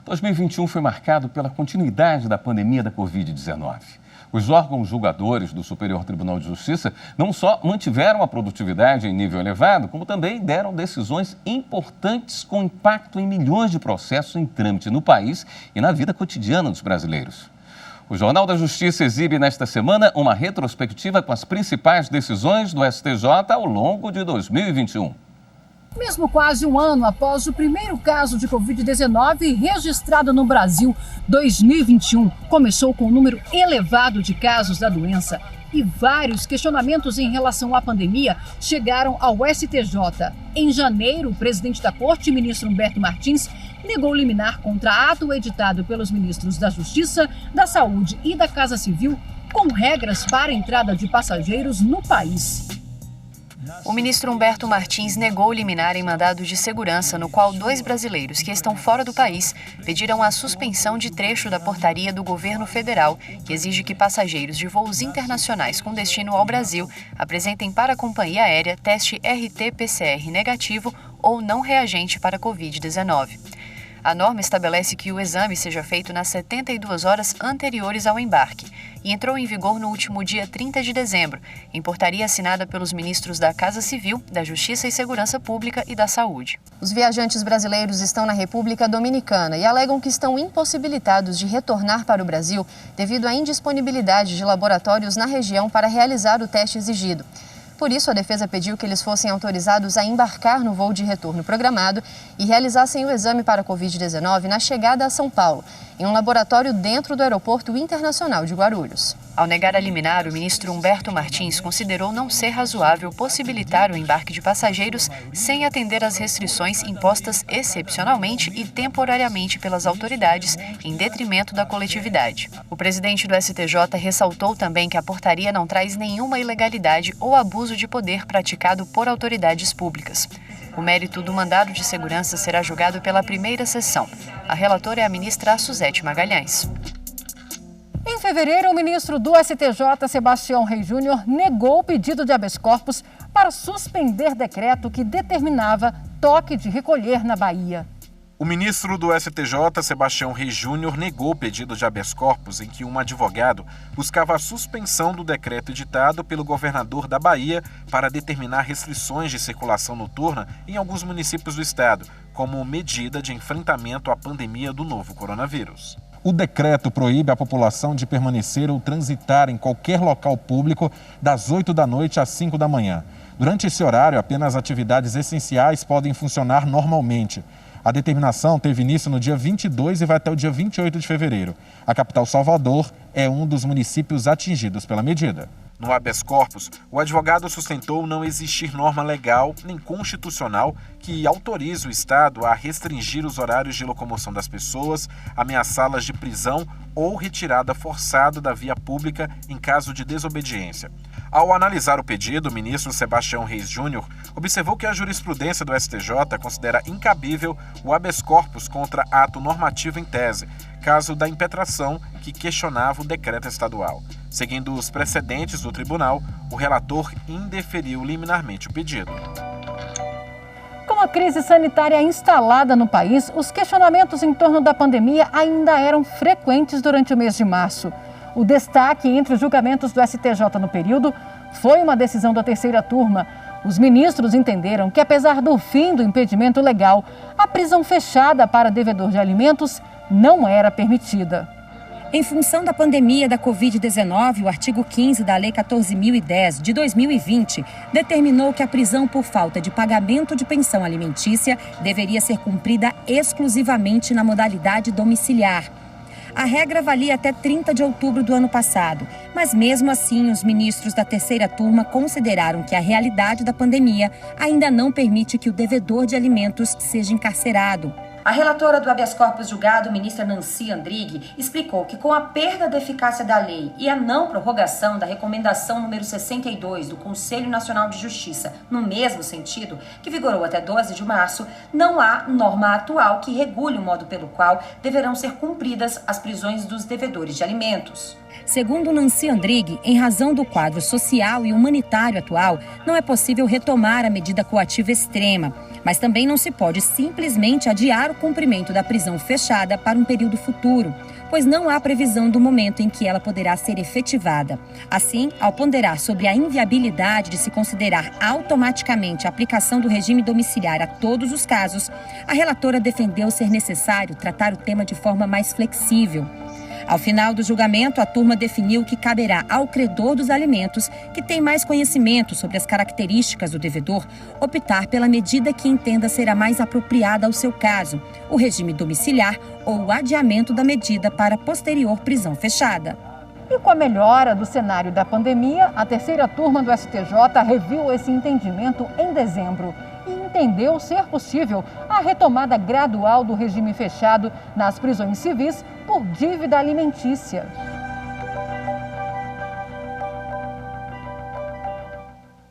2021 foi marcado pela continuidade da pandemia da Covid-19. Os órgãos julgadores do Superior Tribunal de Justiça não só mantiveram a produtividade em nível elevado, como também deram decisões importantes com impacto em milhões de processos em trâmite no país e na vida cotidiana dos brasileiros. O Jornal da Justiça exibe nesta semana uma retrospectiva com as principais decisões do STJ ao longo de 2021. Mesmo quase um ano após o primeiro caso de Covid-19 registrado no Brasil, 2021 começou com um número elevado de casos da doença e vários questionamentos em relação à pandemia chegaram ao STJ. Em janeiro, o presidente da Corte, ministro Humberto Martins, negou liminar contra ato editado pelos ministros da Justiça, da Saúde e da Casa Civil com regras para a entrada de passageiros no país. O ministro Humberto Martins negou liminar em mandado de segurança, no qual 2 brasileiros que estão fora do país pediram a suspensão de trecho da portaria do governo federal, que exige que passageiros de voos internacionais com destino ao Brasil apresentem para a companhia aérea teste RT-PCR negativo ou não reagente para a Covid-19. A norma estabelece que o exame seja feito nas 72 horas anteriores ao embarque e entrou em vigor no último dia 30 de dezembro, em portaria assinada pelos ministros da Casa Civil, da Justiça e Segurança Pública e da Saúde. Os viajantes brasileiros estão na República Dominicana e alegam que estão impossibilitados de retornar para o Brasil devido à indisponibilidade de laboratórios na região para realizar o teste exigido. Por isso, a defesa pediu que eles fossem autorizados a embarcar no voo de retorno programado e realizassem o exame para a Covid-19 na chegada a São Paulo, em um laboratório dentro do Aeroporto Internacional de Guarulhos. Ao negar a liminar, o ministro Humberto Martins considerou não ser razoável possibilitar o embarque de passageiros sem atender às restrições impostas excepcionalmente e temporariamente pelas autoridades, em detrimento da coletividade. O presidente do STJ ressaltou também que a portaria não traz nenhuma ilegalidade ou abuso de poder praticado por autoridades públicas. O mérito do mandado de segurança será julgado pela primeira sessão. A relatora é a ministra Suzete Magalhães. Em fevereiro, o ministro do STJ, Sebastião Reis Júnior, negou o pedido de habeas corpus para suspender decreto que determinava toque de recolher na Bahia. O ministro do STJ, Sebastião Reis Júnior, negou o pedido de habeas corpus em que um advogado buscava a suspensão do decreto editado pelo governador da Bahia para determinar restrições de circulação noturna em alguns municípios do estado, como medida de enfrentamento à pandemia do novo coronavírus. O decreto proíbe a população de permanecer ou transitar em qualquer local público das 8 da noite às 5 da manhã. Durante esse horário, apenas atividades essenciais podem funcionar normalmente. A determinação teve início no dia 22 e vai até o dia 28 de fevereiro. A capital Salvador é um dos municípios atingidos pela medida. No habeas corpus, o advogado sustentou não existir norma legal nem constitucional que autorize o Estado a restringir os horários de locomoção das pessoas, ameaçá-las de prisão ou retirada forçada da via pública em caso de desobediência. Ao analisar o pedido, o ministro Sebastião Reis Júnior observou que a jurisprudência do STJ considera incabível o habeas corpus contra ato normativo em tese, caso da impetração que questionava o decreto estadual. Seguindo os precedentes do tribunal, o relator indeferiu liminarmente o pedido. Com a crise sanitária instalada no país, os questionamentos em torno da pandemia ainda eram frequentes durante o mês de março. O destaque entre os julgamentos do STJ no período foi uma decisão da terceira turma. Os ministros entenderam que, apesar do fim do impedimento legal, a prisão fechada para devedor de alimentos não era permitida. Em função da pandemia da Covid-19, o artigo 15 da Lei 14.010 de 2020 determinou que a prisão por falta de pagamento de pensão alimentícia deveria ser cumprida exclusivamente na modalidade domiciliar. A regra valia até 30 de outubro do ano passado, mas mesmo assim os ministros da terceira turma consideraram que a realidade da pandemia ainda não permite que o devedor de alimentos seja encarcerado. A relatora do habeas corpus julgado, ministra Nancy Andrighi, explicou que com a perda da eficácia da lei e a não prorrogação da recomendação número 62 do Conselho Nacional de Justiça, no mesmo sentido, que vigorou até 12 de março, não há norma atual que regule o modo pelo qual deverão ser cumpridas as prisões dos devedores de alimentos. Segundo Nancy Andrighi, em razão do quadro social e humanitário atual, não é possível retomar a medida coativa extrema, mas também não se pode simplesmente adiar o cumprimento da prisão fechada para um período futuro, pois não há previsão do momento em que ela poderá ser efetivada. Assim, ao ponderar sobre a inviabilidade de se considerar automaticamente a aplicação do regime domiciliar a todos os casos, a relatora defendeu ser necessário tratar o tema de forma mais flexível. Ao final do julgamento, a turma definiu que caberá ao credor dos alimentos, que tem mais conhecimento sobre as características do devedor, optar pela medida que entenda ser a mais apropriada ao seu caso, o regime domiciliar ou o adiamento da medida para posterior prisão fechada. E com a melhora do cenário da pandemia, a terceira turma do STJ reviu esse entendimento em dezembro e entendeu ser possível a retomada gradual do regime fechado nas prisões civis por dívida alimentícia.